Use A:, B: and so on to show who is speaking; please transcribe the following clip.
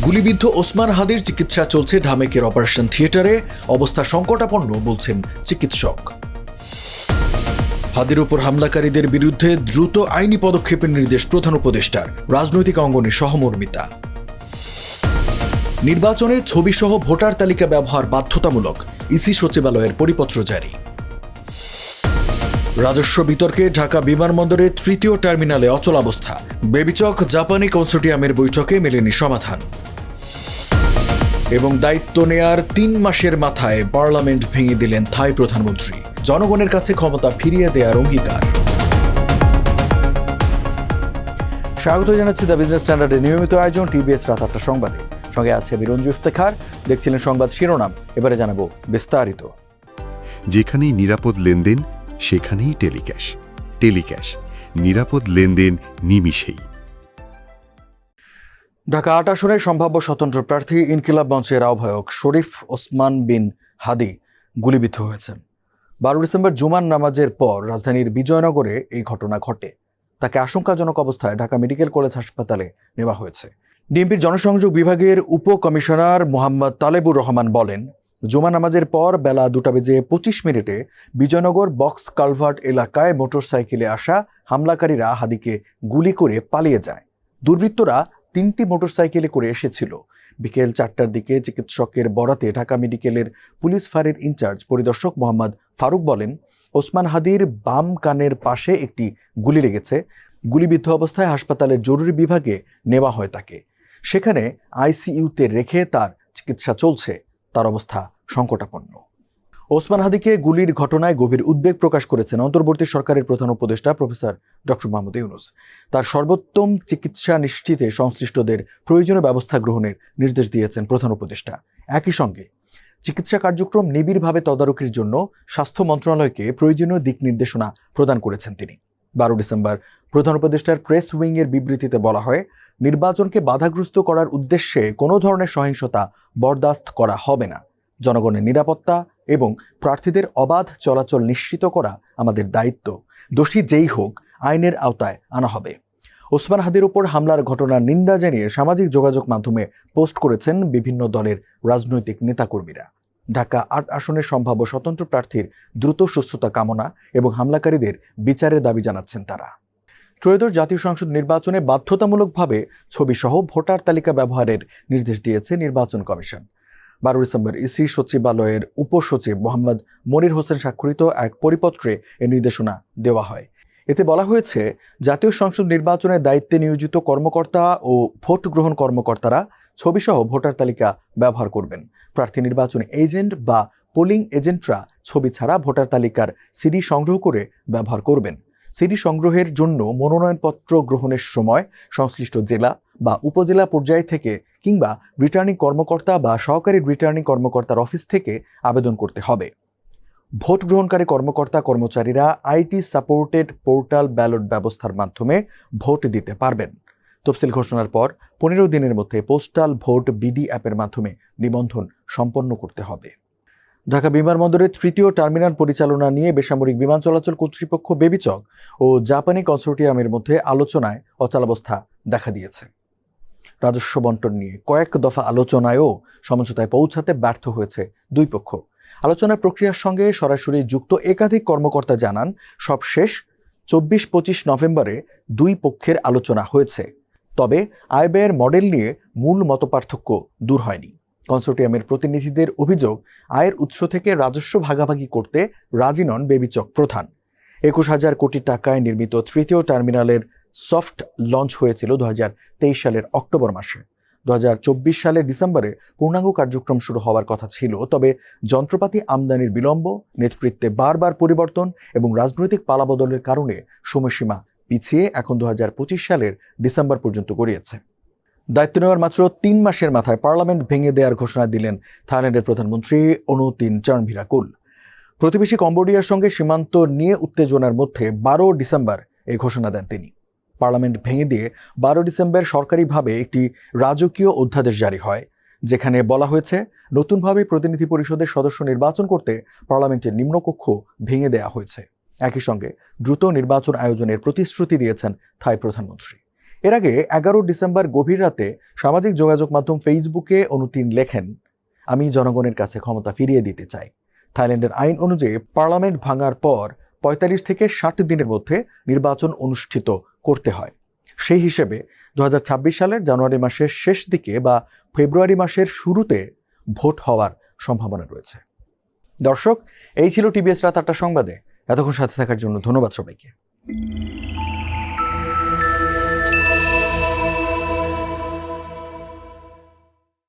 A: গুলিবিদ্ধ ওসমান হাদির চিকিৎসা চলছে ঢামেকের অপারেশন থিয়েটারে। অবস্থা সংকটাপন্ন বলছেন চিকিৎসক। হাদির উপর হামলাকারীদের বিরুদ্ধে দ্রুত আইনি পদক্ষেপের নির্দেশ প্রধান উপদেষ্টার। রাজনৈতিক অঙ্গনে সহমর্মিতা। নির্বাচনে ছবিসহ ভোটার তালিকা ব্যবহার বাধ্যতামূলক, ইসি সচিবালয়ের পরিপত্র জারি। রাজস্ব বিতর্কে ঢাকা বিমানবন্দরে তৃতীয় টার্মিনালে অচলাবস্থা। বেবিচক জাপানি কনসোর্টিয়ামের বৈঠকে মেলেনি সমাধান। এবং দায়িত্ব নেয়ার 3 মাসের মাথায় পার্লামেন্ট ভেঙে দিলেন থাই প্রধানমন্ত্রী। জনগণের কাছে ক্ষমতা ফিরিয়ে দেওয়ার অঙ্গীকার। স্বাগত জানাচ্ছি দ্য বিজনেস স্ট্যান্ডার্ডের নিয়মিত আয়োজন টিবিএস রাত 8টা সংবাদে। সঙ্গে আছে বিরঞ্জু ইফতেখার। দেখছিলেন সংবাদ শিরোনাম, এবারে জানাবো বিস্তারিত।
B: যেখানেই নিরাপদ লেনদেন সেখানেই টেলিক্যাশ। টেলিক্যাশ, নিরাপদ লেনদেন নিমিষেই।
A: ঢাকা 8 আসনের সম্ভাব্য স্বতন্ত্র প্রার্থী ইনকিলাব মঞ্চের আহ্বায়ক শরীফ ওসমান বিন হাদি গুলিবিদ্ধ হয়েছেন। 12 ডিসেম্বর জুমার নামাজের পর রাজধানীর বিজয়নগরে এই ঘটনা ঘটে। তাকে আশঙ্কাজনক অবস্থায় ঢাকা মেডিকেল কলেজ হাসপাতালে নেওয়া হয়েছে। ডিএমপির জনসংযোগ বিভাগের উপকমিশনার মোহাম্মদ তালেবুর রহমান বলেন, জুমা নামাজের পর বেলা 2:25 বিজয়নগর বক্স কালভার্ট এলাকায় মোটরসাইকেলে আসা হামলাকারীরা হাদিকে গুলি করে পালিয়ে যায়। দুর্বৃত্তরা 3টি মোটরসাইকেলে করে এসেছিল। বিকেল 4টার দিকে চিকিৎসকের বরাতে ঢাকা মেডিকেলের পুলিশ ফাঁড়ির ইনচার্জ পরিদর্শক মোহাম্মদ ফারুক বলেন, ওসমান হাদির বাম কানের পাশে একটি গুলি লেগেছে। গুলিবিদ্ধ অবস্থায় হাসপাতালের জরুরি বিভাগে নেওয়া হয় তাকে। সেখানে আইসিইউতে রেখে তার চিকিৎসা চলছে। তার অবস্থা সংকটাপন্ন। ওসমান হাদিকে গুলির ঘটনায় গভীর উদ্বেগ প্রকাশ করেছেন অন্তর্বর্তী সরকারের প্রধান উপদেষ্টা প্রফেসর ডক্টর মোহাম্মদ ইউনূস। তার সর্বোত্তম চিকিৎসা নিশ্চিতে সংশ্লিষ্টদের প্রয়োজনীয় ব্যবস্থা গ্রহণের নির্দেশ দিয়েছেন প্রধান উপদেষ্টা। একই সঙ্গে চিকিৎসা কার্যক্রম নিবিড়ভাবে তদারকির জন্য স্বাস্থ্য মন্ত্রণালয়কে প্রয়োজনীয় দিক নির্দেশনা প্রদান করেছেন তিনি। 12 ডিসেম্বর প্রধান উপদেষ্টার প্রেস উইংয়ের বিবৃতিতে বলা হয়, নির্বাচনকে বাধাগ্রস্ত করার উদ্দেশ্যে কোনো ধরনের সহিংসতা বরদাস্ত করা হবে না। জনগণের নিরাপত্তা এবং প্রার্থীদের অবাধ চলাচল নিশ্চিত করা আমাদের দায়িত্ব। দোষী যেই হোক আইনের আওতায় আনা হবে। ওসমান হাদির উপর হামলার ঘটনার নিন্দা জানিয়ে সামাজিক যোগাযোগ মাধ্যমে পোস্ট করেছেন বিভিন্ন দলের রাজনৈতিক নেতাকর্মীরা। ঢাকা 8 আসনের সম্ভাব্য স্বতন্ত্র প্রার্থীর দ্রুত সুস্থতা কামনা এবং হামলাকারীদের বিচারের দাবি জানাচ্ছেন তারা। ত্রয়োদশ জাতীয় সংসদ নির্বাচনে বাধ্যতামূলকভাবে ছবিসহ ভোটার তালিকা ব্যবহারের নির্দেশ দিয়েছে নির্বাচন কমিশন। 12 ডিসেম্বর ইসি সচিবালয়ের উপসচিব মোহাম্মদ মনির হোসেন স্বাক্ষরিত এক পরিপত্রে এ নির্দেশনা দেওয়া হয়। এতে বলা হয়েছে, জাতীয় সংসদ নির্বাচনের দায়িত্বে নিয়োজিত কর্মকর্তা ও ভোট গ্রহণ কর্মকর্তারা ছবিসহ ভোটার তালিকা ব্যবহার করবেন। প্রার্থী নির্বাচন এজেন্ট বা পোলিং এজেন্টরা ছবি ছাড়া ভোটার তালিকার সিডি সংগ্রহ করে ব্যবহার করবেন। সিডি সংগ্রহের জন্য মনোনয়নপত্র গ্রহণের সময় সংশ্লিষ্ট জেলা বা উপজেলা পর্যায় থেকে কিংবা রিটার্নিং কর্মকর্তা বা সহকারী রিটার্নিং কর্মকর্তার অফিস থেকে আবেদন করতে হবে। ভোট গ্রহণকারী কর্মকর্তা কর্মচারীরা আইটি সাপোর্টেড পোর্টাল ব্যালট ব্যবস্থার মাধ্যমে ভোট দিতে পারবেন। তফসিল ঘোষণার পর 15 দিনের মধ্যে পোস্টাল ভোট বিডি অ্যাপের মাধ্যমে নিবন্ধন সম্পন্ন করতে হবে। ঢাকা বিমানবন্দরের তৃতীয় টার্মিনাল পরিচালনা নিয়ে বেসামরিক বিমান চলাচল কর্তৃপক্ষ বেবিচক ও জাপানি কনসোর্টিয়ামের মধ্যে আলোচনায় অচলাবস্থা দেখা দিয়েছে। রাজস্ব বন্টন নিয়ে কয়েক দফা আলোচনায়ও সমঝোতায় পৌঁছাতে ব্যর্থ হয়েছে দুই পক্ষ। আলোচনার প্রক্রিয়ার সঙ্গে সরাসরি যুক্ত একাধিক কর্মকর্তা জানান, সব শেষ 24-25 নভেম্বরে দুই পক্ষের আলোচনা হয়েছে। তবে আয় ব্যয়ের মডেল নিয়ে মূল মতপার্থক্য দূর হয়নি। কনসোর্টিয়ামের প্রতিনিধিদের অভিযোগ, আয়ের উৎস থেকে রাজস্ব ভাগাভাগি করতে রাজি নন বেবিচক প্রধান। 21,000 কোটি টাকায় নির্মিত তৃতীয় টার্মিনালের সফট লঞ্চ হয়েছিল 2023 সালের অক্টোবর মাসে। 2024 সালের ডিসেম্বরে পূর্ণাঙ্গ কার্যক্রম শুরু হওয়ার কথা ছিল। তবে যন্ত্রপাতি আমদানির বিলম্ব, নেতৃত্বে বারবার পরিবর্তন এবং রাজনৈতিক পালাবদলের কারণে সময়সীমা পিছিয়ে এখন 2025 সালের ডিসেম্বর পর্যন্ত গড়িয়েছে। দায়িত্ব নেওয়ার মাত্র 3 মাসের মাথায় পার্লামেন্ট ভেঙে দেওয়ার ঘোষণা দিলেন থাইল্যান্ডের প্রধানমন্ত্রী অনুতিন চার্নভিরাকুল। প্রতিবেশী কম্বোডিয়ার সঙ্গে সীমান্ত নিয়ে উত্তেজনার মধ্যে 12 ডিসেম্বর এই ঘোষণা দেন তিনি। পার্লামেন্ট ভেঙে দিয়ে 12 ডিসেম্বর সরকারিভাবে একটি রাজকীয় অধ্যাদেশ জারি হয়, যেখানে বলা হয়েছে নতুনভাবে প্রতিনিধি পরিষদের সদস্য নির্বাচন করতে পার্লামেন্টের নিম্নকক্ষ ভেঙে দেওয়া হয়েছে। একই সঙ্গে দ্রুত নির্বাচন আয়োজনের প্রতিশ্রুতি দিয়েছেন থাই প্রধানমন্ত্রী। এর আগে 11 ডিসেম্বর গভীর রাতে সামাজিক যোগাযোগ মাধ্যম ফেসবুকে অনুতিন লেখেন, আমি জনগণের কাছে ক্ষমতা ফিরিয়ে দিতে চাই। থাইল্যান্ডের আইন অনুযায়ী পার্লামেন্ট ভাঙার পর 45 থেকে 60 দিনের মধ্যে নির্বাচন অনুষ্ঠিত করতে হয়। সেই হিসেবে 2026 সালের জানুয়ারি মাসের শেষ দিকে বা ফেব্রুয়ারি মাসের শুরুতে ভোট হওয়ার সম্ভাবনা রয়েছে। দর্শক, এই ছিল টিবিএস রাত 8টা সংবাদে। এতক্ষণ সাথে থাকার জন্য ধন্যবাদ সবাইকে।